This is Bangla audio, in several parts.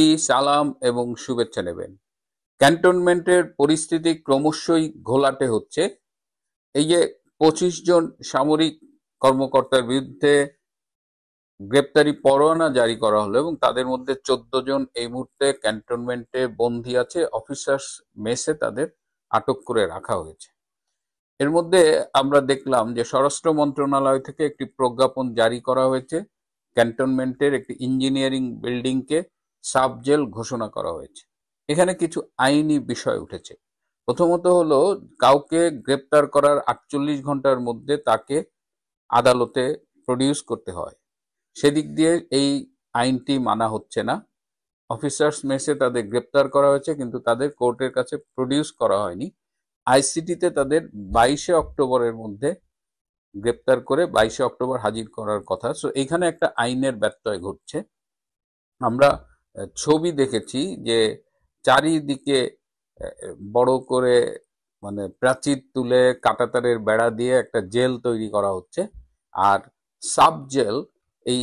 প্রীতি, সালাম এবং শুভেচ্ছা নেবেন। ক্যান্টনমেন্টের পরিস্থিতি ক্রমশই ঘোলাটে হচ্ছে। এই যে 25 জন সামরিক কর্মকর্তার বিরুদ্ধে গ্রেপ্তারি পরোয়ানা জারি করা হলো এবং তাদের মধ্যে 14 জন এই মুহূর্তে ক্যান্টনমেন্টে বন্দী আছে। অফিসার্স মেসে তাদের আটক করে রাখা হয়েছে। এর মধ্যে আমরা দেখলাম যে স্বরাষ্ট্র মন্ত্রণালয় থেকে একটি প্রজ্ঞাপন জারি করা হয়েছে। ক্যান্টনমেন্টের একটি ইঞ্জিনিয়ারিং বিল্ডিংকে সাব জেল ঘোষণা করা হয়েছে। এখানে কিছু আইনি বিষয় উঠেছে। প্রথমত হলো, কাউকে গ্রেপ্তার করার 48 ঘন্টার মধ্যে তাকে আদালতে প্রডিউস করতে হয়। সেদিক দিয়ে এই আইনটি মানা হচ্ছে না। অফিসার্স মেসে তাদের গ্রেপ্তার করা হয়েছে, কিন্তু তাদের কোর্টের কাছে প্রডিউস করা হয়নি। আইসিটিতে তাদের 22শে অক্টোবরের মধ্যে গ্রেপ্তার করে 22শে অক্টোবর হাজির করার কথা। সো এইখানে একটা আইনের ব্যত্যয় ঘটছে। আমরা ছবি দেখেছি যে চারিদিকে বড় করে মানে প্রাচীর তুলে কাঁটাতারের বেড়া দিয়ে একটা জেল তৈরি করা হচ্ছে। আর সাব জেল এই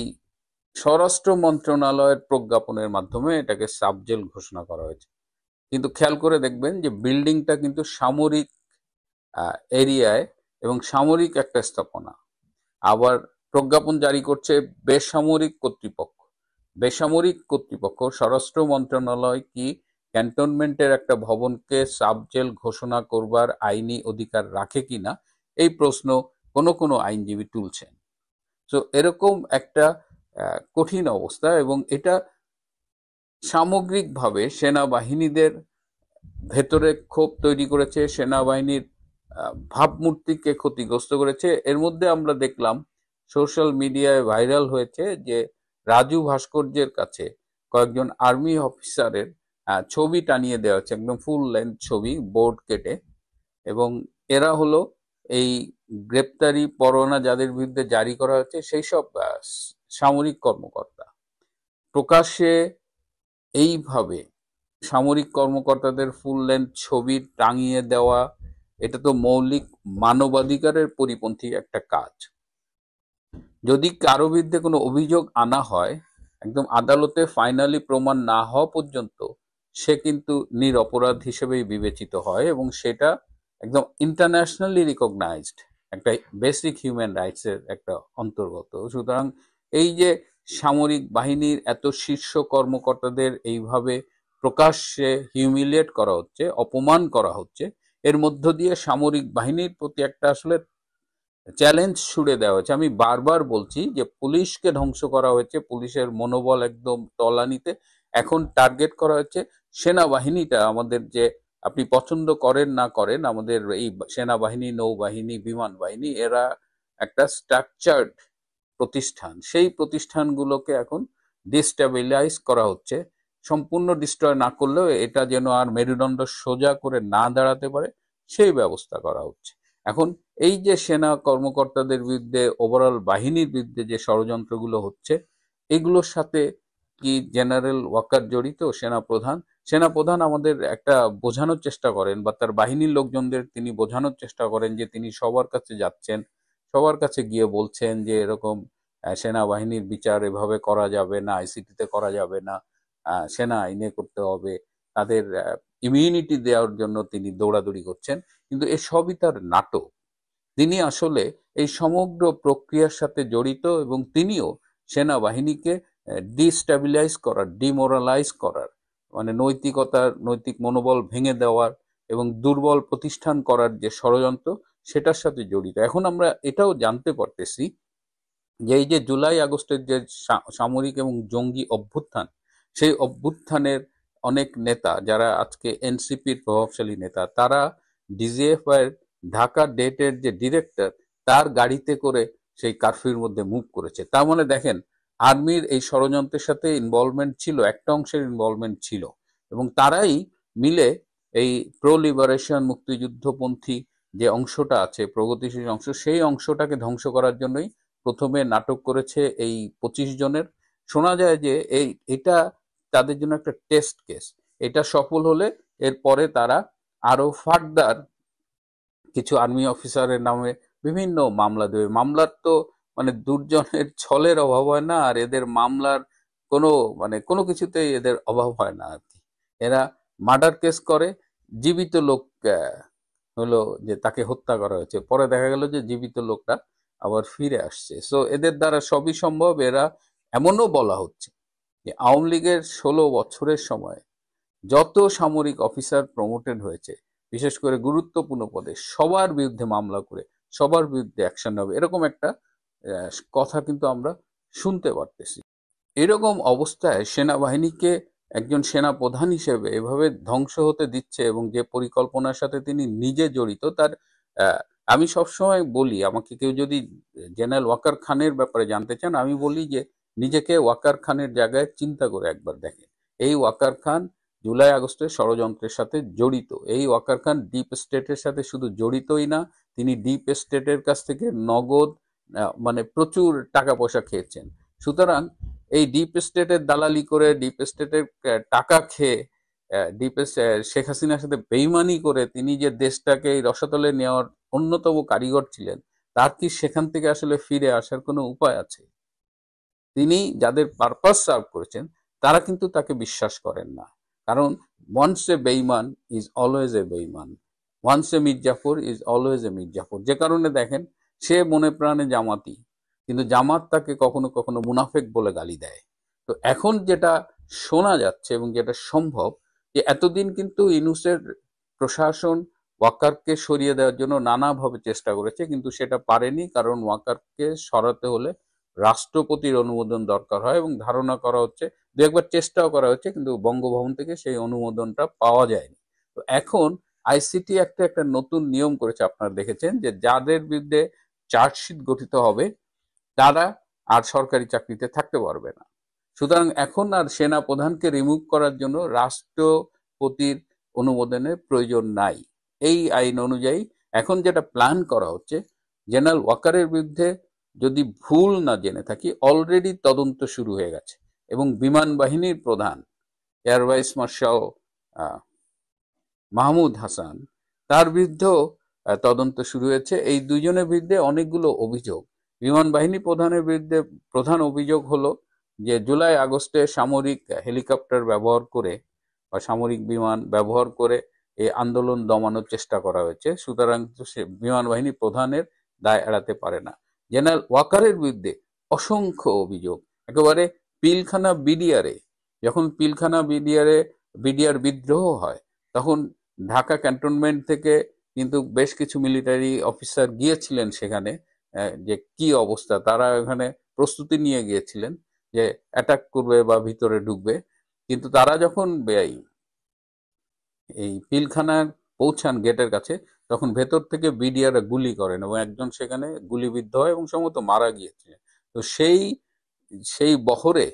স্বরাষ্ট্র মন্ত্রণালয়ের প্রজ্ঞাপনের মাধ্যমে এটাকে সাব জেল ঘোষণা করা হয়েছে। কিন্তু খেয়াল করে দেখবেন যে বিল্ডিংটা কিন্তু সামরিক এরিয়ায় এবং সামরিক একটা স্থাপনা। আবার প্রজ্ঞাপন জারি করছে বেসামরিক কর্তৃপক্ষ। বেসামরিক কর্তৃপক্ষ স্বরাষ্ট্র মন্ত্রণালয় কি ক্যান্টনমেন্টের একটা ভবনকে সাব জেল ঘোষণা করবার আইনি অধিকার রাখে কিনা, এই প্রশ্ন কোনো কোনো আইনজীবী তুলছেন। তো এরকম একটা কঠিন অবস্থা, এবং এটা সামগ্রিকভাবে সেনাবাহিনীদের ভেতরে ক্ষোভ তৈরি করেছে, সেনাবাহিনীর ভাবমূর্তিকে ক্ষতিগ্রস্ত করেছে। এর মধ্যে আমরা দেখলাম সোশ্যাল মিডিয়ায় ভাইরাল হয়েছে যে রাজু ভাস্কর্যের কাছে কয়েকজন আর্মি অফিসারের ছবি টানিয়ে দেওয়া হচ্ছে, একদম ফুল লেন্থ ছবি, বোর্ড কেটে। এবং এরা হলো এই গ্রেপ্তারি পরোয়ানা যাদের বিরুদ্ধে জারি করা হচ্ছে সেই সব সামরিক কর্মকর্তা। প্রকাশ্যে এইভাবে সামরিক কর্মকর্তাদের ফুল লেন্থ ছবি টাঙিয়ে দেওয়া, এটা তো মৌলিক মানবাধিকারের পরিপন্থী একটা কাজ। যদি কারো বিরুদ্ধে কোনো অভিযোগ আনা হয়, একদম আদালতে ফাইনালি প্রমাণ না হওয়া পর্যন্ত সে কিন্তু নিরপরাধ হিসেবেই বিবেচিত হয়, এবং সেটা একদম ইন্টারন্যাশনালি রিকগনাইজড একটা বেসিক হিউম্যান রাইটস এর একটা অন্তর্গত। সুতরাং এই যে সামরিক বাহিনীর এত শীর্ষ কর্মকর্তাদের এইভাবে প্রকাশ্যে হিউমিলিয়েট করা হচ্ছে, অপমান করা হচ্ছে, এর মধ্য দিয়ে সামরিক বাহিনীর প্রতি একটা আসলে চ্যালেঞ্জ ছুড়ে দেওয়া হয়েছে। আমি বারবার বলছি যে পুলিশকে ধ্বংস করা হয়েছে, পুলিশের মনোবল একদম তলানিতে। এখন টার্গেট করা হচ্ছে সেনাবাহিনীটা। আমাদের যে আপনি পছন্দ করেন না করেন, আমাদের এই সেনাবাহিনী, নৌবাহিনী, বিমান বাহিনী, এরা একটা স্ট্রাকচার্ড প্রতিষ্ঠান। সেই প্রতিষ্ঠানগুলোকে এখন ডিস্টেবিলাইজ করা হচ্ছে। সম্পূর্ণ ডিস্ট্রয় না করলেও এটা যেন আর মেরুদণ্ড সোজা করে না দাঁড়াতে পারে, সেই ব্যবস্থা করা হচ্ছে। এখন এই যে সেনা কর্মকর্তাদের বিরুদ্ধে, ওভারঅল বাহিনীর বিরুদ্ধে যে ষড়যন্ত্রগুলো হচ্ছে, এগুলোর সাথে কি জেনারেল ওয়াকার জড়িত? সেনাপ্রধান আমাদের একটা বোঝানোর চেষ্টা করেন, বা তার বাহিনীর লোকজনদের তিনি বোঝানোর চেষ্টা করেন যে তিনি সবার কাছে যাচ্ছেন, সবার কাছে গিয়ে বলছেন যে এরকম সেনাবাহিনীর বিচার এভাবে করা যাবে না, আইসিটিতে করা যাবে না, সেনা আইনে করতে হবে, তাদের ইমিউনিটি দেওয়ার জন্য তিনি দৌড়াদৌড়ি করছেন। কিন্তু এ সবই তার নাটক। তিনি আসলে এই সমগ্র প্রক্রিয়ার সাথে জড়িত, এবং তিনিও সেনাবাহিনীকে ডিস্টেবিলাইজ করার, ডিমোরালাইজ করার, মানে নৈতিক মনোবল ভেঙে দেওয়ার এবং দুর্বল প্রতিষ্ঠান করার যে ষড়যন্ত্র, সেটার সাথে জড়িত। এখন আমরা এটাও জানতে পারতেছি যে এই যে জুলাই আগস্টের যে সামরিক এবং জঙ্গি অভ্যুত্থান, সেই অভ্যুত্থানের অনেক নেতা যারা আজকে এনসিপির প্রভাবশালী নেতা, তারা ডিজিএফ এর ঢাকা ডেটের যে ডিরেক্টর, তার গাড়িতে করে সেই কারফিউর মধ্যে মুভ করেছে। তার মানে দেখেন, আর্মির এই ষড়যন্ত্রের সাথে ইনভলভমেন্ট ছিল, একটা অংশের ইনভলভমেন্ট ছিল, এবং তারাই মিলে এই প্রো লিবারেশন, মুক্তিযুদ্ধপন্থী যে অংশটা আছে, প্রগতিশীল অংশ, সেই অংশটাকে ধ্বংস করার জন্যই প্রথমে নাটক করেছে এই 25 জনের। শোনা যায় যে এটা তাদের জন্য একটা টেস্ট কেস। এটা সফল হলে এরপরে তারা আরো ফার্দার কিছু আর্মি অফিসারের নামে বিভিন্ন মামলা দেবে। মামলার তো মানে দুর্জনের ছলের অভাব হয় না, আর এদের মামলার কোনো কোনো কিছুতেই এদের অভাব হয় না আর কি। এরা মার্ডার কেস করে, জীবিত লোক হলো যে তাকে হত্যা করা হয়েছে, পরে দেখা গেল যে জীবিত লোকটা আবার ফিরে আসছে। সো এদের দ্বারা সবই সম্ভব। এরা এমনও বলা হচ্ছে যে আওয়ামী লীগের 16 বছরের সময় যত সামরিক অফিসার প্রমোটেড হয়েছে, বিশেষ করে গুরুত্বপূর্ণ পদে, সবার বিরুদ্ধে মামলা করে সবার বিরুদ্ধে অ্যাকশন হবে, এরকম একটা কথা কিন্তু আমরা শুনতে পারতেছি। এরকম অবস্থায় সেনাবাহিনীকে একজন সেনা প্রধান হিসেবে এভাবে ধ্বংস হতে দিচ্ছে এবং যে পরিকল্পনার সাথে তিনি নিজে জড়িত, তার আমি সবসময় বলি, আমাকে কেউ যদি জেনারেল ওয়াকার খানের ব্যাপারে জানতে চান, আমি বলি যে নিজেকে ওয়াকার খানের জায়গায় চিন্তা করে একবার দেখেন। এই ওয়াকার খান জুলাই আগস্টের ষড়যন্ত্রের সাথে জড়িত। এই ওয়াকার খান ডিপ স্টেটের সাথে শুধু জড়িতই না, তিনি ডিপ স্টেটের কাছ থেকে নগদ প্রচুর টাকা পয়সা খেয়েছেন। সুতরাং এই ডিপ স্টেটের দালালি করে, ডিপ স্টেটের টাকা খেয়ে, শেখ হাসিনার সাথে বেইমানি করে তিনি যে দেশটাকে এই রসাতলে নেওয়ার অন্যতম কারিগর ছিলেন, তার কি সেখান থেকে আসলে ফিরে আসার কোনো উপায় আছে? তিনি যাদের পারপাস সার্ভ করেছেন তারা কিন্তু তাকে বিশ্বাস করেন না। কারণ ওয়ান্স এ বেইমান ইজ অলওয়েজ এ বেইমান, once a Mir Jafar is always a Mir Jafar. যে কারণে দেখেন সে মনে প্রাণে জামাতি, কিন্তু জামাত তাকে কখনো কখনো মুনাফেক বলে গালি দেয়। তো এখন যেটা শোনা যাচ্ছে এবং যেটা সম্ভব, যে এতদিন কিন্তু ইউনূসের প্রশাসন ওয়াকারকে সরিয়ে দেওয়ার জন্য নানাভাবে চেষ্টা করেছে, কিন্তু সেটা পারেনি। কারণ ওয়াকারকে সরাতে হলে রাষ্ট্রপতির অনুমোদন দরকার হয় এবং ধারণা করা হচ্ছে দু একবার চেষ্টাও করা হচ্ছে, কিন্তু বঙ্গভবন থেকে সেই অনুমোদনটা পাওয়া যায়নি। তো এখন আইসিটি একটা নতুন নিয়ম করেছে, আপনারা দেখেছেন, যে যাদের বিরুদ্ধে চার্জশিট গঠিত হবে তারা আর সরকারি চাকরিতে থাকতে পারবে না। সুতরাং এখন আর সেনা প্রধানকে রিমুভ করার জন্য রাষ্ট্রপতির অনুমোদনের প্রয়োজন নাই। এই আইন অনুযায়ী এখন যেটা প্ল্যান করা হচ্ছে, জেনারেল ওয়াকারের বিরুদ্ধে যদি ভুল না জেনে থাকি অলরেডি তদন্ত শুরু হয়ে গেছে এবং বিমান বাহিনীর প্রধান air vice marshal Mahmud Hasan, তার বিরুদ্ধেও তদন্ত শুরু হয়েছে। এই দুজনের বিরুদ্ধে অনেকগুলো অভিযোগ। বিমান বাহিনী প্রধানের বিরুদ্ধে প্রধান অভিযোগ হলো যে জুলাই আগস্টে সামরিক হেলিকপ্টার ব্যবহার করে বা সামরিক বিমান ব্যবহার করে এই আন্দোলন দমানোর চেষ্টা করা হয়েছে। সুতরাং সে বিমান বাহিনী প্রধানের দায় এড়াতে পারে না। জেনারেল ওয়াকারের বিরুদ্ধে অসংখ্য অভিযোগ। একেবারে পিলখানা বিডিআরে, যখন পিলখানা বিডিআর বিদ্রোহ হয়, তখন ঢাকা ক্যান্টনমেন্ট থেকে কিন্তু বেশ কিছু মিলিটারি অফিসার গিয়েছিলেন সেখানে, যে কি অবস্থা, তারা ওখানে প্রস্তুতি নিয়ে গিয়েছিলেন যে অ্যাটাক করবে বা ভিতরে ঢুকবে। কিন্তু তারা যখন এই পিলখানার পৌঁছান গেটের কাছে, তখন ভেতর থেকে বিডিআর গুলি করেন এবং একজন সেখানে গুলিবিদ্ধ হয় এবং সম্ভবত মারা গিয়েছিলেন। তো সেই বহরে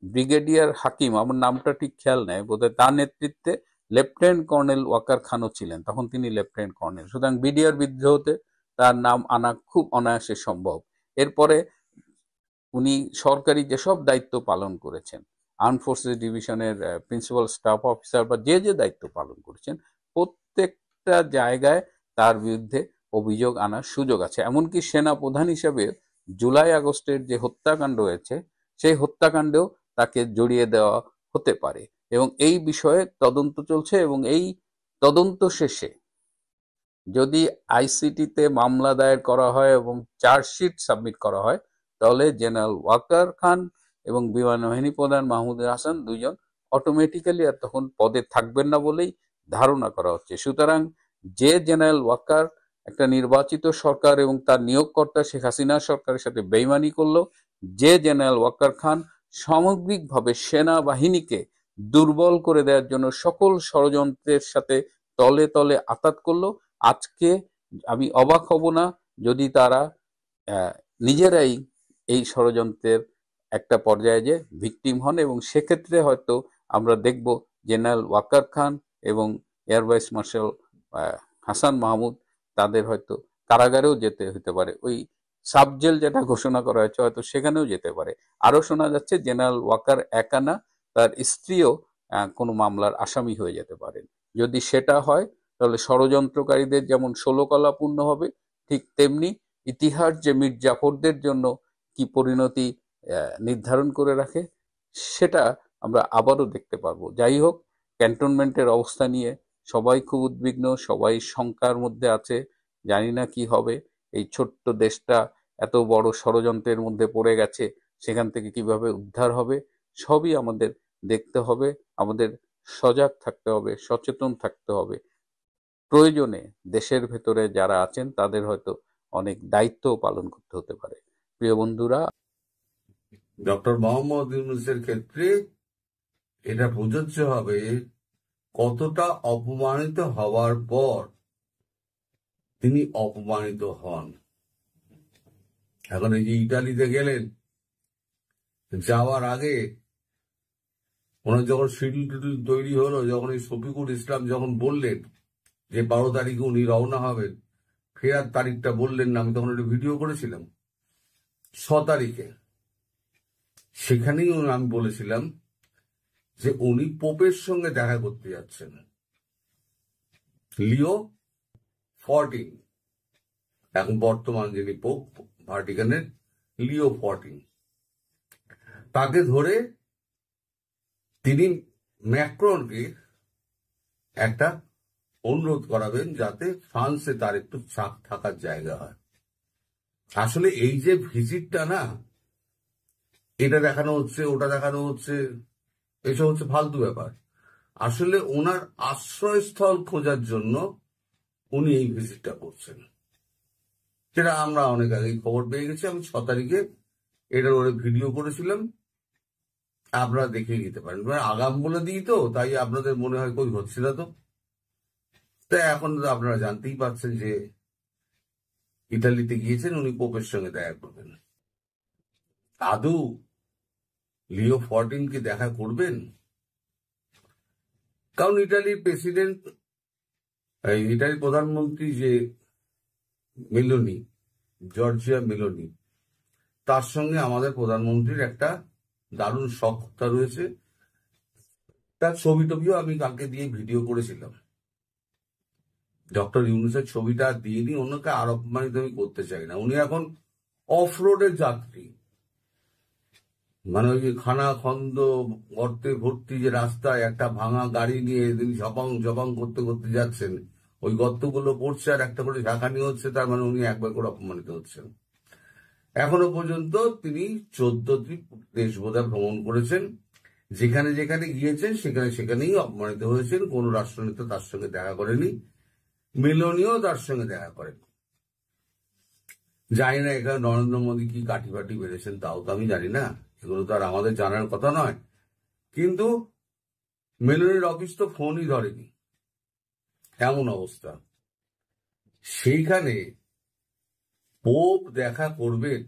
ব্রিগেডিয়ার হাকিম, আমার নামটা ঠিক খেয়াল নেই, বোধহয় তার নেতৃত্বে লেফটেন্যান্ট কর্নেল ওয়াকার খানও ছিলেন, তখন তিনি লেফটেন্যান্ট কর্নেল। সুতরাং বিডিআর বিদ্রোহতে তার নাম আনা খুব অনায়াসে সম্ভব। এরপরে উনি সরকারি যেসব দায়িত্ব পালন করেছেন, আর্ম ফোর্সেস ডিভিশনের প্রিন্সিপাল স্টাফ অফিসার বা যে দায়িত্ব পালন করেছেন, প্রত্যেকটা জায়গায় তার বিরুদ্ধে অভিযোগ আনার সুযোগ আছে। এমনকি সেনা প্রধান হিসেবে জুলাই আগস্টের যে হত্যাকাণ্ড হয়েছে, সেই হত্যাকাণ্ডেও তাকে জড়িয়ে দেওয়া হতে পারে এবং এই বিষয়ে তদন্ত চলছে। এবং এই তদন্ত শেষে যদি আইসিটিতে মামলা দায়ের করা হয় এবং চার্জশিট সাবমিট করা হয়, তাহলে জেনারেল ওয়াকার খান এবং বিমান বাহিনী প্রধান মাহমুদ হাসান দুইজন অটোমেটিক্যালি আর তখন পদে থাকবেন না বলেই ধারণা করা হচ্ছে। সুতরাং যে জেনারেল ওয়াকার একটা নির্বাচিত সরকার এবং তার নিয়োগকর্তা শেখ হাসিনা সরকারের সাথে বেইমানি করলো, যে জেনারেল ওয়াকার খান সামগ্রিকভাবে সেনাবাহিনীকে দুর্বল করে দেওয়ার জন্য সকল ষড়যন্ত্রের সাথে তলে তলে আঁতাত করলো, আজকে আমি অবাক হব না যদি তারা নিজেরাই এই ষড়যন্ত্রের একটা পর্যায়ে যে ভিকটিম হন। এবং সেক্ষেত্রে হয়তো আমরা দেখব জেনারেল ওয়াকার খান এবং air vice marshal Hasan Mahmud, তাদের হয়তো কারাগারেও যেতে হতে পারে। ওই সাবজেল যেটা ঘোষণা করা হয়েছে হয়তো সেখানেও যেতে পারে। আরো শোনা যাচ্ছে জেনারেল ওয়াকার একা না, তার স্ত্রীও কোনো মামলার আসামি হয়ে যেতে পারেন। যদি সেটা হয় তাহলে ষড়যন্ত্রকারীদের যেমন ষোলকলা পূর্ণ হবে, ঠিক তেমনি ইতিহাস যে মীর জাফরদের জন্য কি পরিণতি নির্ধারণ করে রাখে সেটা আমরা আবারও দেখতে পারবো। যাই হোক, ক্যান্টনমেন্টের অবস্থা নিয়ে সবাই খুব উদ্বিগ্ন, সবাই শঙ্কার মধ্যে আছে। জানি না কি হবে। এই ছোট্ট দেশটা এত বড় ষড়যন্ত্রের মধ্যে পড়ে গেছে, সেখান থেকে কিভাবে উদ্ধার হবে সবই আমাদের দেখতে হবে। আমাদের সজাগ থাকতে হবে, সচেতন থাকতে হবে। প্রয়োজনে দেশের ভেতরে যারা আছেন তাদের হয়তো অনেক দায়িত্বও পালন করতে হতে পারে। প্রিয় বন্ধুরা, ডক্টর মোহাম্মদ ইউনূসের ক্ষেত্রে এটা প্রযোজ্য হবে কতটা অপমানিত হওয়ার পর তিনি অপমানিত হন। এখন এই যে ইটালিতে গেলেন, যাওয়ার আগে ওনার যখন শিডিউল টিডিউল তৈরি হলো, যখন এই শফিকুল ইসলাম যখন বললেন যে 12 তারিখে উনি রওনা হবেন, ফেরার তারিখটা বললেন না, আমি তখন একটা ভিডিও করেছিলাম 6 তারিখে। সেখানেই আমি বলেছিলাম যে উনি পোপের সঙ্গে দেখা করতে যাচ্ছেন, লিও 14, এখন বর্তমান যিনি পোপ ভাটিকানের, লিও 14, তাকে ধরে তিনি ম্যাক্রনকে একটা অনুরোধ করাবেন যাতে ফ্রান্সে তার একটু চাপ থাকার জায়গা হয়। আসলে এই যে ভিজিটটা না, এটা দেখানো হচ্ছে, ওটা দেখানো হচ্ছে, এসব হচ্ছে ফালতু ব্যাপার। আসলে ওনার আশ্রয়স্থল খোঁজার জন্য উনি এই ভিজিটটা করছেন, যেটা আমরা অনেক আগেই খবর পেয়ে গেছি। আমি 6 তারিখে এটার ওরে ভিডিও করেছিলাম, আপনারা দেখে নিতে পারেন। আগাম বলে দিই তো, তাই আপনাদের মনে হয় কই হচ্ছে না। তো তাই এখন তো আপনারা জানতেই পারছেন যে ইতালিতে গিয়েছেন, উনি পোপের সঙ্গে দেখা করবেন। আদৌ লিও 14 কে দেখা করবেন? কারণ ইটালির প্রেসিডেন্ট, ইটালির প্রধানমন্ত্রী যে মেলোনি, জর্জিয়া মেলোনি, তার সঙ্গে আমাদের প্রধানমন্ত্রীর একটা দারুণ সখ্যতা রয়েছে। তার ছবি টবিও আমি কালকে দিয়ে ভিডিও করেছিলাম। ডক্টর ইউনূসের ছবিটা দিয়ে নি, অন্যকে আর অপমানিত আমি করতে চাই না। উনি এখন অফ রোডের যাত্রী, মানে ওই যে খানা খন্দ গর্তে ভর্তি যে রাস্তায় একটা ভাঙা গাড়ি নিয়ে তিনি ঝপাং ঝপাং করতে করতে যাচ্ছেন, ওই গর্তগুলো পড়ছে আর একটা করে ঝাঁকানি হচ্ছে, তার মানে উনি একবার করে অপমানিত হচ্ছেন। এখনো পর্যন্ত তিনি 14টি দেশ বোধহয় ভ্রমণ করেছেন, যেখানে যেখানে গিয়েছেন সেখানে সেখানেই অপমানিত হয়েছেন। কোন রাষ্ট্রনেতা তার সঙ্গে দেখা করেনি, মেলোনিও তার সঙ্গে দেখা করেন। জানি না এখানে নরেন্দ্র মোদী কি কাঠি বাটি বেড়েছেন, তাও তো আমি জানি না, এগুলো তো আর আমাদের জানার কথা নয়। কিন্তু মেলোনির অফিস তো ফোনই ধরেনি, এমন অবস্থা। সেইখানে পোপ দেখা করবেন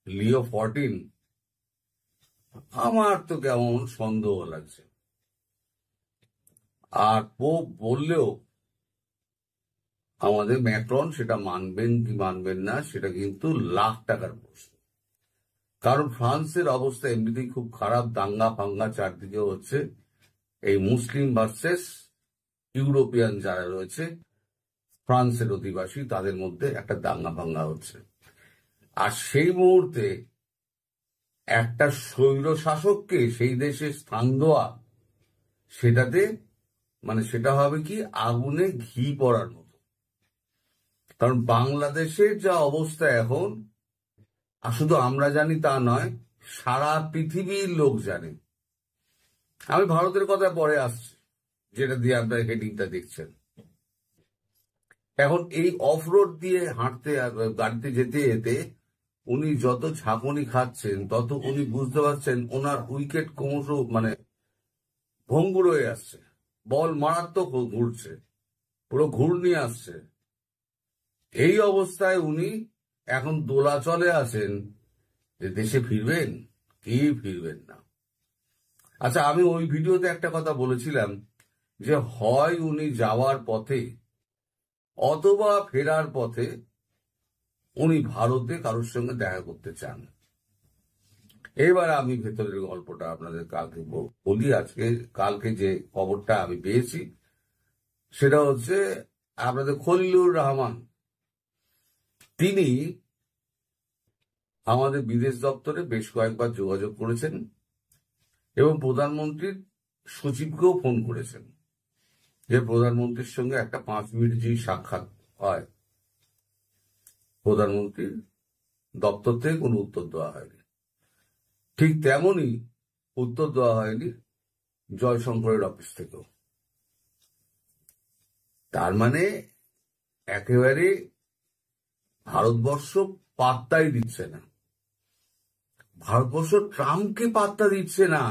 লিও 14, আমার তো কেমন সন্দেহ লাগছে। আর পোপ বললেও আমাদের ম্যাক্রন সেটা মানবেন কি মানবেন না সেটা কিন্তু লাখ টাকার প্রশ্ন। কারণ ফ্রান্সের অবস্থা এমনিতেই খুব খারাপ, দাঙ্গা ফাঙ্গা চারদিকে হচ্ছে। এই মুসলিম ভার্সেস ইউরোপিয়ান যারা রয়েছে, ফ্রান্সের অধিবাসী, তাদের মধ্যে একটা দাঙ্গা ফাঙ্গা হচ্ছে। আর সেই মুহূর্তে একটা স্বৈর শাসককে সেই দেশে স্থান দেওয়া, সেটাতে মানে সেটা হবে কি আগুনে ঘি পড়ার মতো। কারণ বাংলাদেশের যা অবস্থা এখন, আর শুধু আমরা জানি তা নয়, সারা পৃথিবীর লোক জানে। আমি ভারতের কথা পরে আসছি, যেটা দিয়ে আপনার হেডিংটা দেখছেন। এখন এই অফ রোড দিয়ে হাঁটতে গাড়িতে যেতে যেতে উনি যত ঝাঁকুনি খাচ্ছেন, তত উনি বুঝতে পারছেন ওনার উইকেট ক্রমশ মানে ভঙ্গুর হয়ে আসছে, বল মারাত্মক ঘুরছে, পুরো ঘূর্ণি আসছে। এই অবস্থায় উনি এখন দোলাচলে আছেন যে দেশে ফিরবেন কি ফিরবেন না। আচ্ছা, আমি ওই ভিডিওতে একটা কথা বলেছিলাম যে হয় উনি যাওয়ার পথে অথবা ফেরার পথে উনি ভারতে কারোর সঙ্গে দেখা করতে চান। এবার আমি ভেতরের গল্পটা আপনাদের কালকে বলি। কালকে যে খবরটা আমি পেয়েছি সেটা হচ্ছে আপনাদের খলিলুর রহমান, তিনি আমাদের বিদেশ দপ্তরে বেশ কয়েকবার যোগাযোগ করেছেন এবং প্রধানমন্ত্রীর সচিবকেও ফোন করেছেন যে প্রধানমন্ত্রীর সঙ্গে একটা 5 মিনিট যে সাক্ষাৎ হয়, প্রধানমন্ত্রীর দপ্তর থেকে কোনো উত্তর দেওয়া হয়নি। ঠিক তেমনই উত্তর দেওয়া হয়নি জয়শঙ্করের অফিস থেকেও। তার মানে একেবারে ভারতবর্ষ পাত্তাই দিচ্ছে না, ভারতবর্ষ ট্রাম্পকে পাত্তা দিচ্ছে না।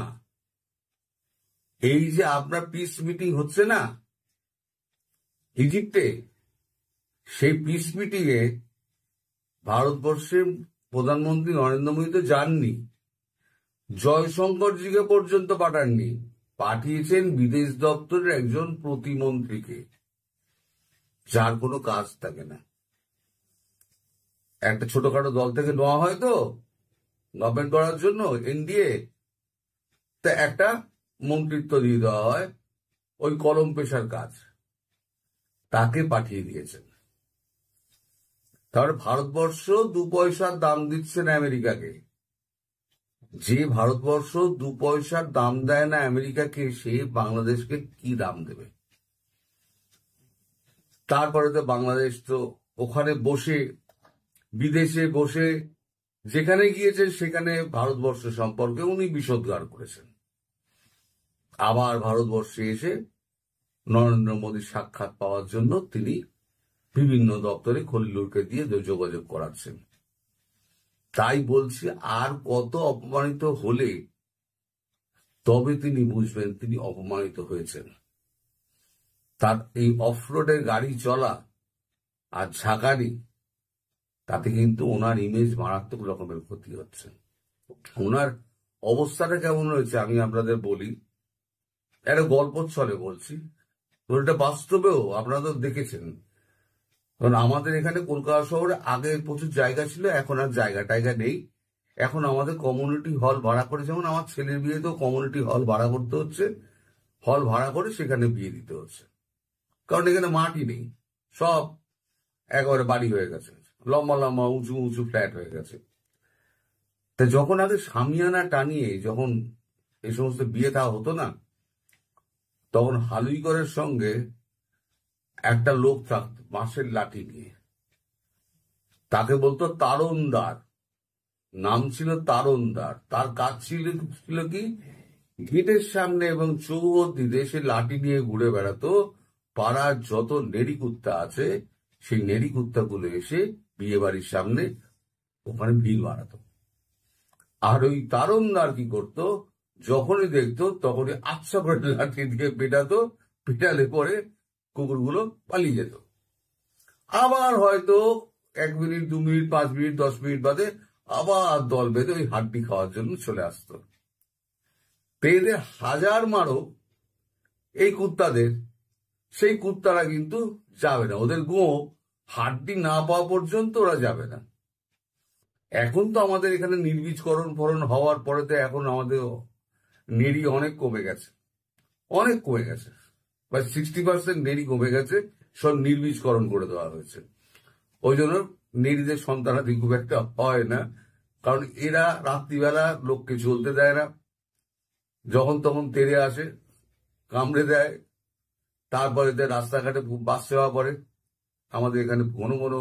এই যে আপনার পিস মিটিং হচ্ছে না ইজিপ্টে, সেই পিস মিটিং এ ভারতবর্ষের প্রধানমন্ত্রী নরেন্দ্র মোদী তো যাননি, জয়শঙ্করজিকে পর্যন্ত পাঠাননি, পাঠিয়েছেন বিদেশ দপ্তরের একজন প্রতিমন্ত্রীকে, যার কোনো কাজ থাকে না। একটা ছোটখাটো দল থেকে নেওয়া হয় তো গভর্নমেন্ট করার জন্য, এনডিএ, তা একটা মন্ত্রিত্ব দিয়ে দেওয়া হয়, ওই কলম পেশার কাজ, তাকে পাঠিয়ে দিয়েছেন। তাহলে ভারতবর্ষ 2 পয়সার দাম দিচ্ছে না আমেরিকাকে। যে ভারতবর্ষ 2 পয়সার দাম দেয় না আমেরিকাকে, সে বাংলাদেশকে কি দাম দেবে? তারপরে তো বাংলাদেশ তো ওখানে বসে, বিদেশে বসে যেখানে গিয়েছেন সেখানে ভারতবর্ষ সম্পর্কে উনি বিষোদ্গার করেছেন। আবার ভারতবর্ষে এসে নরেন্দ্র মোদীর সাক্ষাৎ পাওয়ার জন্য তিনি বিভিন্ন দপ্তরে খলিলুরকে দিয়ে যোগাযোগ করাচ্ছেন। তাই বলছি, আর কত অপমানিত হলে তবে তিনি বুঝবেন তিনি অপমানিত হয়েছেন। তার এই অফরোডের গাড়ি চলা আর ঝাঁকানি, তাতে কিন্তু ওনার ইমেজ মারাত্মক রকমের ক্ষতি হচ্ছে। ওনার অবস্থাটা কেমন হয়েছে আমি আপনাদের বলি, একটা গল্প ছলে বলছি, তো এটা বাস্তবেও আপনারা তো দেখেছেন। কারণ আমাদের এখানে কলকাতা শহরে আগে প্রচুর জায়গা ছিল, এখন আর জায়গা টায়গা নেই। এখন আমাদের কমিউনিটি হল ভাড়া করে, যেমন আমার ছেলের বিয়েতেও কমিউনিটি হল ভাড়া করতে হচ্ছে, হল ভাড়া করে সেখানে বিয়ে দিতে হচ্ছে। কারণ এখানে মাটি নেই, সব একেবারে বাড়ি হয়ে গেছে, লম্বা লম্বা উঁচু উঁচু ফ্ল্যাট হয়ে গেছে। তা যখন আগে সামিয়ানা টানিয়ে যখন এই সমস্ত বিয়ে থা হতো না, তখন হালুইকরের সঙ্গে একটা লোক থাকতো বাঁশের লাঠি নিয়ে, তাকে বলতো তারণদার, নাম ছিল তারণদার। তার কাজ ছিল কি, গেটের সামনে এবং চৌহদ্দিতে সে লাঠি নিয়ে ঘুরে বেড়াতো, পাড়ার যত নেড়ি কুত্তা আছে সেই নেড়ি কুত্তাগুলো এসে বিয়ে বাড়ির সামনে ওখানে ভিড় বাড়াতো। আর ওই তারণদার কি করতো, যখনই দেখতো তখনই আচ্ছা করে লাঠি দিয়ে পেটাতো, পেটালে পরে কুকুরগুলো পালিয়ে যেত। আবার হয়তো 1 মিনিট 2 মিনিট 5 মিনিট 10 মিনিট বাদে আবার দল বেঁধে ওই হাড্ডি খাওয়ার জন্য চলে আসতো। পেয়ে হাজার মারো এই কুত্তাদের, সেই কুত্তারা কিন্তু যাবে না, ওদের হাড্ডি না পাওয়া পর্যন্ত ওরা যাবে না। এখন তো আমাদের এখানে নির্বীজকরণ ফরণ হওয়ার পরে তো এখন আমাদের নেড়ি অনেক কমে গেছে, অনেক কমে গেছে, বা 60% নেড়ি কমে গেছে, সব নির্বীজকরণ করে দেওয়া হয়েছে। ওই জন্য নেড়িদের সন্তানাদি খুব একটা হয় না, কারণ এরা রাত্রিবেলা লোককে চলতে দেয় না, যখন তখন তেড়ে আসে, কামড়ে দেয়, তারপরে রাস্তাঘাটে বাস সেবা করে। আমাদের এখানে ঘন ঘন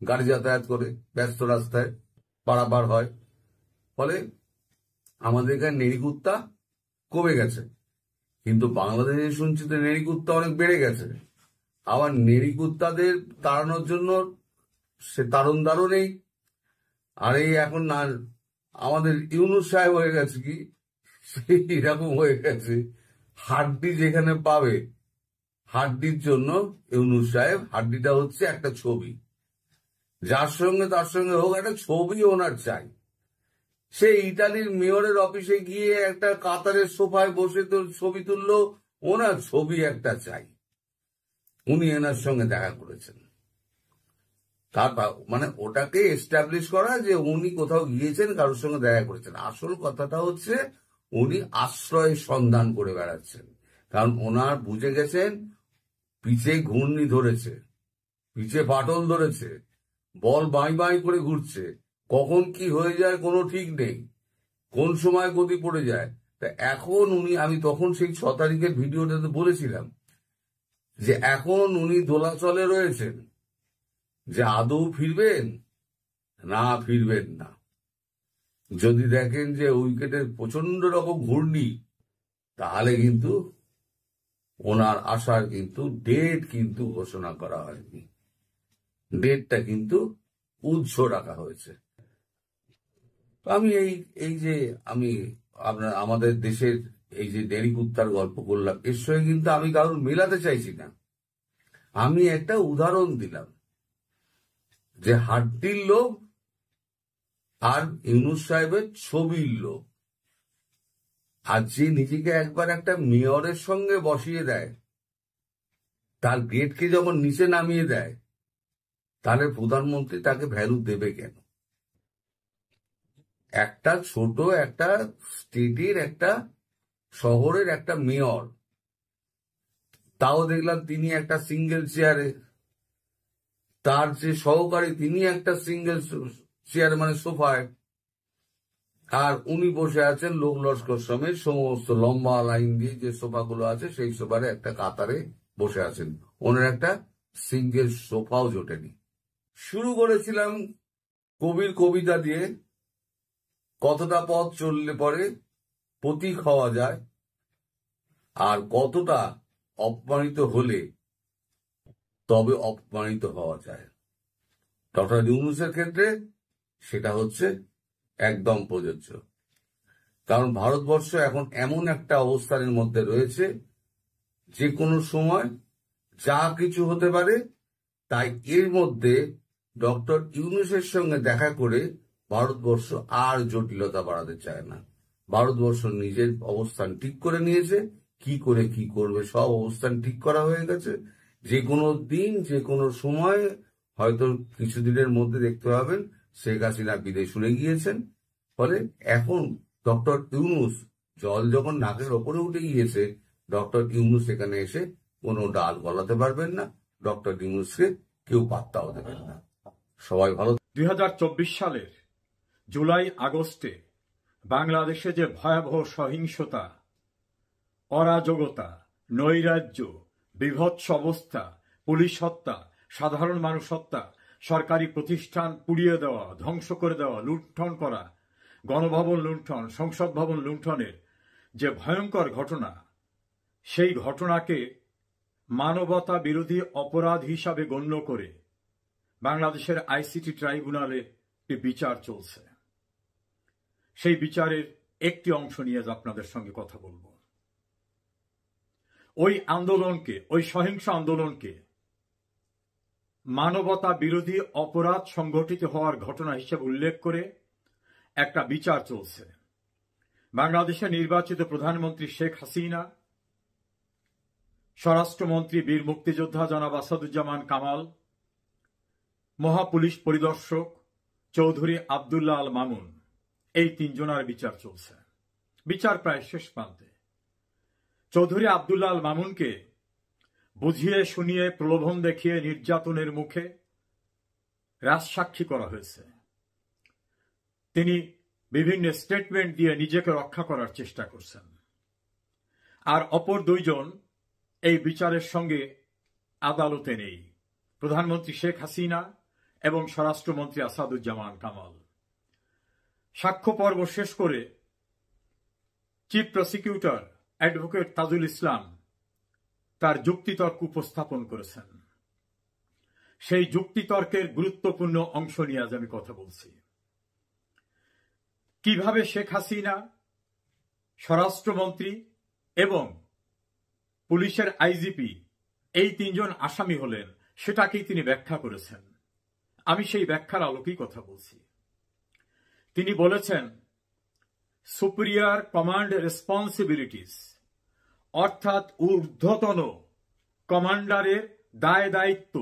গাড়ি যাতায়াত করে, ব্যস্ত রাস্তায় পারাপার হয়, ফলে আমাদের এখানে নেড়ি কুত্তা কমে গেছে। কিন্তু বাংলাদেশে শুনছি তো নেড়ি কুত্তা অনেক বেড়ে গেছে। আবার নেড়ি কুত্তাদের তাড়ানোর জন্য সে তারণদারও নেই। আর এই এখন না আমাদের ইউনুস সাহেব হয়ে গেছে কি, সেই এরকম হয়ে গেছে, হাড্ডি যেখানে পাবে, হাড্ডির জন্য ইউনুস সাহেব, হাড্ডিটা হচ্ছে একটা ছবি, যার সঙ্গে তার সঙ্গে হোক একটা ছবি ওনার চাই। সে ইটালির মেয়রের অফিসে গিয়ে একটা কাতারের সোফায় বসে তো ছবি তুললো, ওনার ছবি একটা চাই। উনি এনার সঙ্গে দেখা করেছেন, তার মানে ওটাকে এস্টাবলিশ করা যে উনি কোথাও গিয়েছেন, কারোর সঙ্গে দেখা করেছেন। আসল কথাটা হচ্ছে উনি আশ্রয় সন্ধান করে বেড়াচ্ছেন, কারণ ওনার বুঝে গেছেন পিছে ঘূর্ণি ধরেছে, পিছে ফাটল ধরেছে, বল বাই বাই করে ঘুরছে, কখন কি হয়ে যায় কোনো ঠিক নেই, কোন সময় গতি পড়ে যায়। তা এখন উনি, আমি তখন সেই 6 তারিখের ভিডিওটাতে বলেছিলাম যে এখন উনি দোলাচলে রয়েছেন যে আদৌ ফিরবেন না ফিরবেন না। যদি দেখেন যে উইকেটের প্রচন্ড রকম ঘূর্ণি, তাহলে কিন্তু ওনার আসার কিন্তু ডেট কিন্তু ঘোষণা করা হয়নি, ডেটটা কিন্তু উৎস রাখা হয়েছে। তো আমি এই যে আমি আমাদের দেশের এই যে ডেরি কুত্তার গল্প করলাম, এর সঙ্গে কিন্তু আমি কারণ মেলাতে চাইছি না। আমি একটা উদাহরণ দিলাম যে হাড্ডির লোভ আর ইউনূস সাহেবের ছবির লোভ। আর যে নিজেকে একবার একটা মেয়রের সঙ্গে বসিয়ে দেয়, তার গ্রেডকে যখন নিচে নামিয়ে দেয়, তাহলে প্রধানমন্ত্রী তাকে ভ্যালু দেবে কেন? একটা ছোট একটা স্টেটের একটা শহরের একটা মেয়র, তাও দেখলাম তিনি একটা সিঙ্গেল চেয়ারে, তার যে সহকারী তিনি একটা সিঙ্গেল চেয়ার মানে সোফায়, আর উনি বসে আছেন লোক লস্কর সমেত সমস্ত লম্বা লাইন দিয়ে যে সোফাগুলো আছে সেই সোফারে একটা কাতারে বসে আছেন। ওনার একটা সিঙ্গেল সোফাও জোটেনি। শুরু করেছিলাম কবির কবিতা দিয়ে, কতটা পথ চললে পরে পথিক হওয়া যায়, আর কতটা অপমানিত হলে তবে অপমানিত হওয়া যায়। ডক্টর ইউনূসের ক্ষেত্রে সেটা হচ্ছে একদম প্রযোজ্য। কারণ ভারতবর্ষ এখন এমন একটা অবস্থানের মধ্যে রয়েছে, যে কোনো সময় যা কিছু হতে পারে। তাই এর মধ্যে ডক্টর ইউনূসের সঙ্গে দেখা করে ভারতবর্ষ আর জটিলতা বাড়াতে চায় না। ভারতবর্ষ নিজের অবস্থান ঠিক করে নিয়েছে, কি করে কি করবে সব অবস্থান ঠিক করা হয়ে গেছে। যে কোনো দিন যে কোনো সময় হয়তো কিছুদিনের মধ্যে দেখতে পাবেন শেখ হাসিনা বিদেশ শুনে গিয়েছেন। ফলে এখন ডক্টর ইউনূস, জল যখন নাকের ওপরে উঠে গিয়েছে, ডক্টর ইউনূস এখানে এসে কোনো ডাল গলাতে পারবেন না, ডক্টর ইউনূসকে কেউ পাত্তাও দেবেন না। সবাই ভালো। 2024 সালের জুলাই আগস্টে বাংলাদেশে যে ভয়াবহ সহিংসতা, অরাজকতা, নৈরাজ্য, বীভৎস অবস্থা, পুলিশ হত্যা, সাধারণ মানুষ হত্যা, সরকারি প্রতিষ্ঠান পুড়িয়ে দেওয়া, ধ্বংস করে দেওয়া, লুণ্ঠন করা, গণভবন লুণ্ঠন, সংসদ ভবন লুণ্ঠনের যে ভয়ঙ্কর ঘটনা, সেই ঘটনাকে মানবতা বিরোধী অপরাধ হিসাবে গণ্য করে বাংলাদেশের আইসিটি ট্রাইব্যুনালে একটি বিচার চলছে। সেই বিচারের একটি অংশ নিয়ে আপনাদের সঙ্গে কথা বলবো। ওই আন্দোলনকে, ওই সহিংস আন্দোলনকে মানবতা বিরোধী অপরাধ সংঘটিত হওয়ার ঘটনা হিসেবে উল্লেখ করে একটা বিচার চলছে। বাংলাদেশের নির্বাচিত প্রধানমন্ত্রী শেখ হাসিনা, স্বরাষ্ট্রমন্ত্রী বীর মুক্তিযোদ্ধা জনাব আসাদুজ্জামান কামাল, মহাপুলিশ পরিদর্শক চৌধুরী আব্দুল্লাহ আল মামুন, এই তিনজনের বিচার চলছে। বিচার প্রায় শেষ প্রান্তে। চৌধুরী আব্দুল্লাহ আল মামুনকে বুঝিয়ে শুনিয়ে প্রলোভন দেখিয়ে নির্যাতনের মুখে রাজসাক্ষী করা হয়েছে। তিনি বিভিন্ন স্টেটমেন্ট দিয়ে নিজেকে রক্ষা করার চেষ্টা করছেন। আর অপর দুইজন এই বিচারের সঙ্গে আদালতে নেই, প্রধানমন্ত্রী শেখ হাসিনা এবং স্বরাষ্ট্রমন্ত্রী আসাদুজ্জামান কামাল। সাক্ষ্য পর্ব শেষ করে chief prosecutor advocate Tajul Islam তার যুক্তিতর্ক উপস্থাপন করেছেন। সেই যুক্তিতর্কের গুরুত্বপূর্ণ অংশ নিয়ে আজ আমি কথা বলছি। কিভাবে শেখ হাসিনা, স্বরাষ্ট্রমন্ত্রী এবং পুলিশের আইজিপি এই তিনজন আসামি হলেন, সেটাকেই তিনি ব্যাখ্যা করেছেন। আমি সেই ব্যাখ্যার আলোকেই কথা বলছি। তিনি বলেছেন সুপিরিয়র কমান্ড রেসপন্সিবিলিটিস, অর্থাৎ ঊর্ধ্বতন কমান্ডারের দায় দায়িত্ব।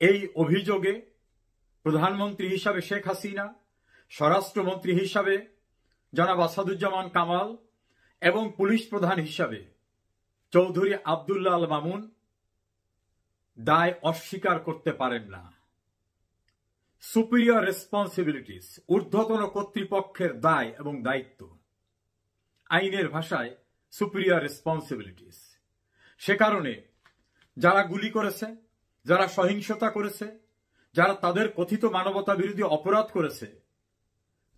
এই অভিযোগে প্রধানমন্ত্রী হিসাবে শেখ হাসিনা, স্বরাষ্ট্রমন্ত্রী হিসাবে জনাব আসাদুজ্জামান কামাল এবং পুলিশ প্রধান হিসাবে চৌধুরী আব্দুল্লাহ আল মামুন দায় অস্বীকার করতে পারেন না। সুপিরিয়র রেসপন্সিবিলিটিস, ঊর্ধ্বতন কর্তৃপক্ষের দায় এবং দায়িত্ব। আইনের ভাষায় সুপিরিয়র রেসপন্সিবিলিটিস। সে কারণে যারা গুলি করেছে, যারা সহিংসতা করেছে, যারা তাদের কথিত মানবতা বিরোধী অপরাধ করেছে,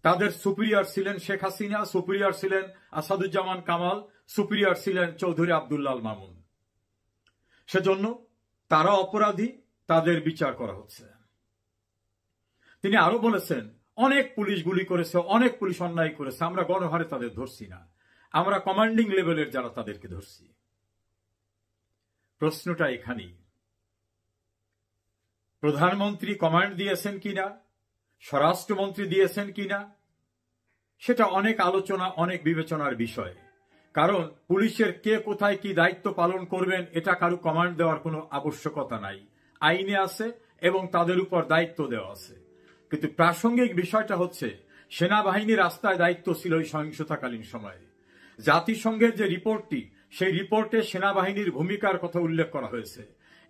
তাদের সুপিরিয়র ছিলেন শেখ হাসিনা, সুপিরিয়র ছিলেন আসাদুজ্জামান কামাল, সুপিরিয়র ছিলেন চৌধুরী আব্দুল্লাহ আল মামুন। সেজন্য তারা অপরাধী, তাদের বিচার করা হচ্ছে। তিনি আরো বলেছেন, অনেক পুলিশ গুলি করেছে, অনেক পুলিশ অন্যায় করেছে, আমরা গণহারে তাদের ধরছি না, আমরা কমান্ডিং লেভেলের যারা তাদেরকে ধরছি। প্রশ্নটা এখানেই, প্রধানমন্ত্রী কমান্ড দিয়েছেন কিনা, স্বরাষ্ট্রমন্ত্রী দিয়েছেন কিনা, সেটা অনেক আলোচনা, অনেক বিবেচনার বিষয়। কারণ পুলিশের কে কোথায় কি দায়িত্ব পালন করবেন এটা কারো কমান্ড দেওয়ার কোনো আবশ্যকতা নাই, আইনে আছে এবং তাদের উপর দায়িত্ব দেওয়া আছে। কিন্তু প্রাসঙ্গিক বিষয়টা হচ্ছে, সেনাবাহিনীর রাস্তায় দায়িত্ব ছিল এই সহিংসতাকালীন সময়ে। জাতিসংঘের যে রিপোর্টটি, সেই রিপোর্টে সেনাবাহিনীর ভূমিকার কথা উল্লেখ করা হয়েছে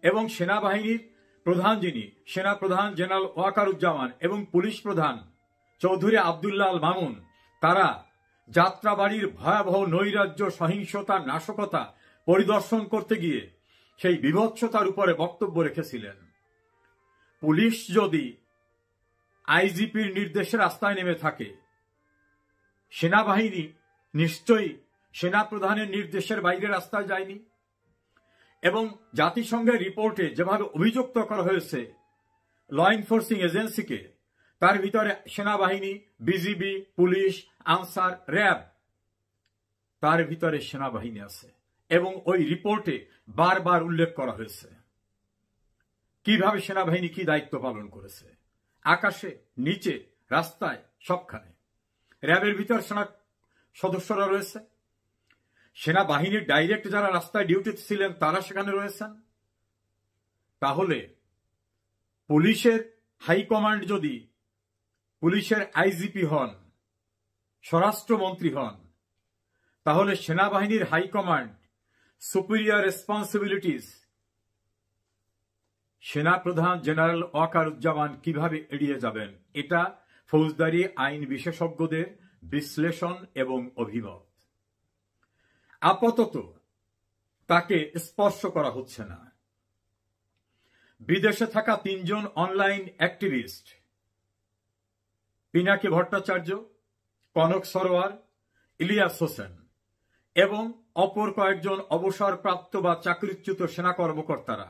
এবং সেনাবাহিনীর প্রধান যিনি সেনা প্রধান জেনারেল ওয়াকারুজ্জামান এবং পুলিশ প্রধান চৌধুরী আব্দুল্লাহ আল মামুন, তারা যাত্রাবাড়ির ভয়াবহ নৈরাজ্য, সহিংসতা, নাশকতা পরিদর্শন করতে গিয়ে সেই বিভৎসতার উপরে বক্তব্য রেখেছিলেন। পুলিশ যদি আইজিপির নির্দেশে রাস্তায় নেমে থাকে, সেনাবাহিনী নিশ্চয়ই সেনা প্রধানের নির্দেশের বাইরে রাস্তায় যায়নি। এবং জাতিসংঘের রিপোর্টে যেভাবে অভিযুক্ত করা হয়েছে ল এনফোর্সিং এজেন্সিকে, তার ভিতরে সেনাবাহিনী, বিজিবি, পুলিশ, আনসার, র্যাব, তার ভিতরে সেনাবাহিনী আছে এবং ওই রিপোর্টে বারবার উল্লেখ করা হয়েছে কিভাবে সেনাবাহিনী কি দায়িত্ব পালন করেছে, আকাশে, নিচে, রাস্তায়, সবখানে। র্যাবের ভিতর সেনা সদস্যরা রয়েছে, সেনাবাহিনীর ডাইরেক্ট যারা রাস্তায় ডিউটিতে ছিলেন তারা সেখানে রয়েছেন। তাহলে পুলিশের হাইকমান্ড যদি পুলিশের আইজিপি হন, স্বরাষ্ট্রমন্ত্রী হন, তাহলে সেনাবাহিনীর হাইকমান্ড সুপিরিয়র রেসপন্সিবিলিটিস সেনাপ্রধান জেনারেল ওয়াকারুজ্জামান কিভাবে এড়িয়ে যাবেন, এটা ফৌজদারি আইন বিশেষজ্ঞদের বিশ্লেষণ এবং অভিমত। আপাতত তাকে স্পর্শ করা হচ্ছে না। বিদেশে থাকা 3 জন অনলাইন অ্যাক্টিভিস্ট, পিনাকি ভট্টাচার্য, কনক সরোয়ার, ইলিয়াস হোসেন এবং অপর কয়েকজন অবসরপ্রাপ্ত বা চাকরিচ্যুত সেনা কর্মকর্তারা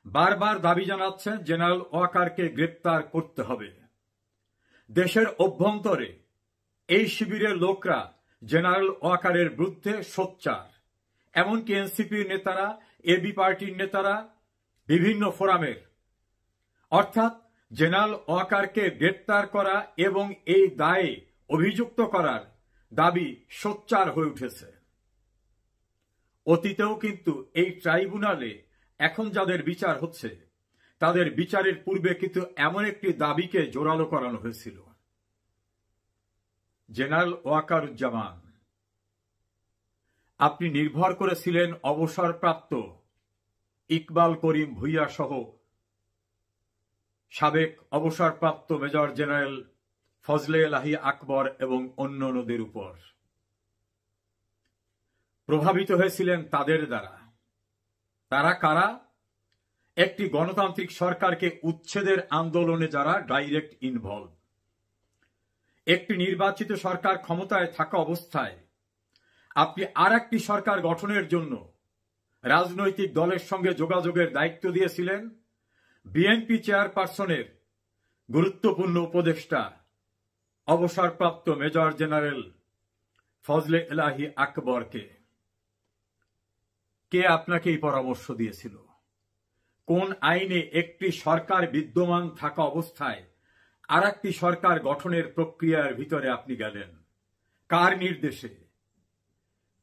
বারবার দাবি জানাচ্ছেন জেনারেল ওয়াকারকে গ্রেপ্তার করতে হবে। দেশের অভ্যন্তরে এই শিবিরের লোকরা জেনারেল ওয়াকারের বিরুদ্ধে সোচ্চার। এমনকি এনসিপির নেতারা, এবি পার্টির নেতারা বিভিন্ন ফোরামের, অর্থাৎ জেনারেল ওয়াকারকে গ্রেপ্তার করা এবং এই দায়ে অভিযুক্ত করার দাবি সোচ্চার হয়ে উঠেছে। অতীতেও কিন্তু এই ট্রাইব্যুনালে এখন যাদের বিচার হচ্ছে, তাদের বিচারের পূর্বে কিন্তু এমন একটি দাবিকে জোরালো করানো হয়েছিল। জেনারেল ওয়াকারুজ্জামান, আপনি নির্ভর করেছিলেন অবসরপ্রাপ্ত ইকবাল করিম ভুইয়া সহ সাবেক অবসরপ্রাপ্ত মেজর জেনারেল ফজলে এলাহি আকবর এবং অন্যান্যদের উপর। প্রভাবিত হয়েছিলেন তাদের দ্বারা। তারা কারা? একটি গণতান্ত্রিক সরকারকে উচ্ছেদের আন্দোলনে যারা ডাইরেক্ট ইনভলভ। একটি নির্বাচিত সরকার ক্ষমতায় থাকা অবস্থায় আপনি আর একটি সরকার গঠনের জন্য রাজনৈতিক দলের সঙ্গে যোগাযোগের দায়িত্ব দিয়েছিলেন বিএনপি চেয়ারপারসনের গুরুত্বপূর্ণ উপদেষ্টা অবসরপ্রাপ্ত মেজর জেনারেল ফজলে এলাহি আকবরকে। কে আপনাকে এই পরামর্শ দিয়েছিল? কোন আইনে একটি সরকার বিদ্যমান থাকা অবস্থায় আর একটি সরকার গঠনের প্রক্রিয়ার ভিতরে আপনি গেলেন? কার নির্দেশে?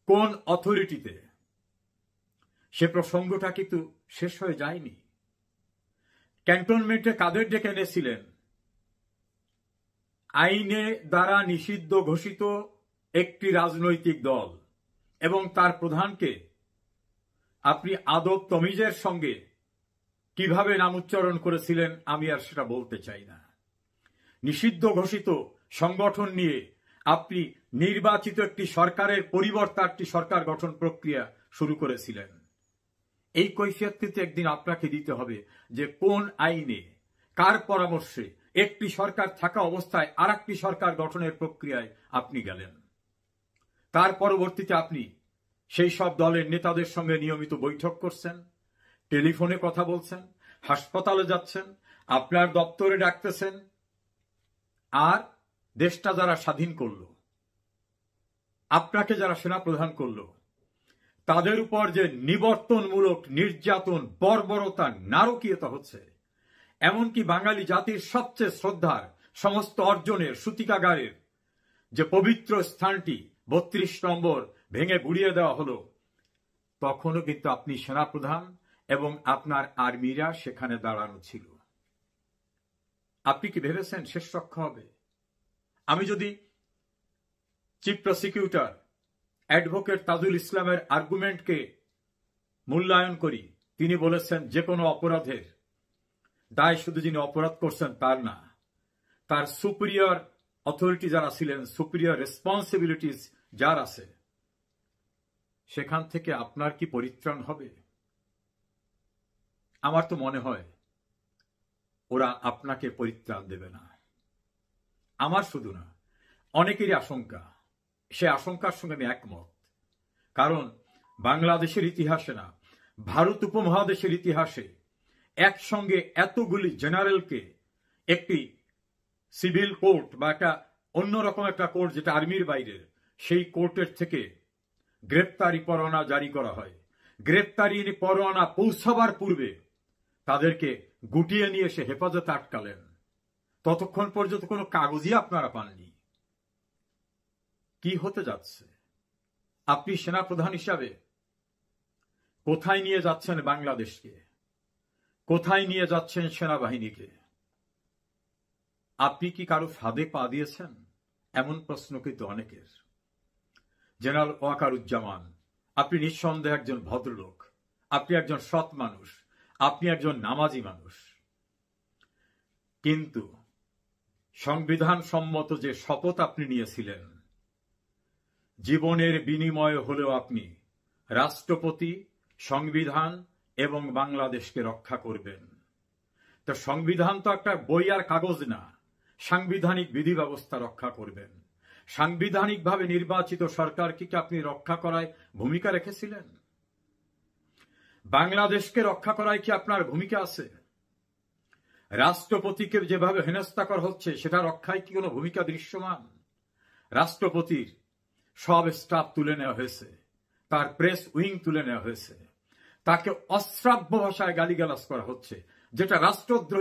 কোন অথরিটিতে? সে প্রসঙ্গটা কিন্তু শেষ হয়ে যায়নি। ক্যান্টনমেন্টে কাদের ডেকে এনেছিলেন? আইনে দ্বারা নিষিদ্ধ ঘোষিত একটি রাজনৈতিক দল এবং তার প্রধানকে আপনি আদব তমিজের সঙ্গে কিভাবে নাম উচ্চারণ করেছিলেন আমি আর সেটা বলতে চাই না। নিষিদ্ধ ঘোষিত সংগঠন নিয়ে আপনি নির্বাচিত একটি সরকারের পরিবর্তে একটি সরকার গঠন প্রক্রিয়া শুরু করেছিলেন। এই কৈফিয়তটি একদিন আপনাকে দিতে হবে যে কোন আইনে, কার পরামর্শে একটি সরকার থাকা অবস্থায় আর একটি সরকার গঠনের প্রক্রিয়ায় আপনি গেলেন। তার পরবর্তীতে আপনি সেই সব দলের নেতাদের সঙ্গে নিয়মিত বৈঠক করছেন, টেলিফোনে কথা বলছেন, হাসপাতালে যাচ্ছেন, আপনার দপ্তরে ডাকতেছেন। আর দেশটা যারা স্বাধীন করল, আপনাকে যারা সেনাপ্রধান করল, তাদের উপর যে নিবর্তনমূলক নির্যাতন, বর্বরতা, নারকীয়তা হচ্ছে, এমনকি বাঙালি জাতির সবচেয়ে শ্রদ্ধার সমস্ত অর্জনের সূতিকাগারের যে পবিত্র স্থানটি ৩২ নম্বর ভেঙে গুড়িয়ে দেওয়া হলো, তখনও কিন্তু আপনি সেনাপ্রধান এবং আপনার আর্মিরা সেখানে দাঁড়ানো ছিল। আপনি কি ভেবেছেন শেষ রক্ষা হবে? আমি যদি চিফ প্রসিকিউটর অ্যাডভোকেট তাজুল ইসলামের আর্গুমেন্টকে মূল্যায়ন করি, তিনি বলেছেন যে কোনো অপরাধের দায় শুধু যিনি অপরাধ করছেন তার না, তার সুপিরিয়র অথরিটি যারা ছিলেন, সুপিরিয়র রেসপন্সিবিলিটিস যার আছে, সেখান থেকে আপনার কি পরিত্রাণ হবে? আমার তো মনে হয় ওরা আপনাকে পরিত্রাণ দেবে না। আমার শুধু না, অনেকেরই আশঙ্কা। সে আশঙ্কার সঙ্গে আমি একমত। কারণ বাংলাদেশের ইতিহাসে না, ভারত উপমহাদেশের ইতিহাসে একসঙ্গে এতগুলি জেনারেলকে একটি সিভিল কোর্ট বা একটা অন্যরকম একটা কোর্ট যেটা আর্মির বাইরের, সেই কোর্টের থেকে গ্রেপ্তারি পরোয়ানা জারি করা হয়। গ্রেপ্তারি পরোয়ানা পৌঁছাবার পূর্বে তাদেরকে গুটিয়ে নিয়ে এসে হেফাজতে আটকালেন। ততক্ষণ পর্যন্ত কোনো কাগজই আপনারা পাননি। কি হতে যাচ্ছে? আপনি সেনাপ্রধান হিসাবে কোথায় নিয়ে যাচ্ছেন বাংলাদেশকে? কোথায় নিয়ে যাচ্ছেন সেনাবাহিনীকে? আপনি কি কারো ফাঁদে পা দিয়েছেন? এমন প্রশ্ন কিন্তু অনেকের। জেনারেল ওয়াকারুজ্জামান, আপনি নিঃসন্দেহে একজন ভদ্রলোক, আপনি একজন সৎ মানুষ, আপনি একজন নামাজি মানুষ, কিন্তু সংবিধান সম্মত যে শপথ আপনি নিয়েছিলেন, জীবনের বিনিময়ে হলেও আপনি রাষ্ট্রপতি, সংবিধান এবং বাংলাদেশকে রক্ষা করবেন। তো সংবিধান তো একটা বই আর কাগজ না, সাংবিধানিক বিধি ব্যবস্থা রক্ষা করবেন। সাংবিধানিকভাবে নির্বাচিত সরকারকে কি আপনি রক্ষা করায় ভূমিকা রেখেছিলেন? বাংলাদেশকে রক্ষা করায় কি আপনার ভূমিকা আছে? রাষ্ট্রপতিকে যেভাবে হেনস্থা করা হচ্ছে, সেটা রক্ষায় কি কোনো ভূমিকা দৃশ্যমান? রাষ্ট্রপতির সব স্টাফ তুলে নেওয়া হয়েছে, তার প্রেস উইং তুলে নেওয়া হয়েছে, তাকে অশ্রাব্য ভাষায় গালিগালাজ করা হচ্ছে, যেটা রাষ্ট্রদ্রোহী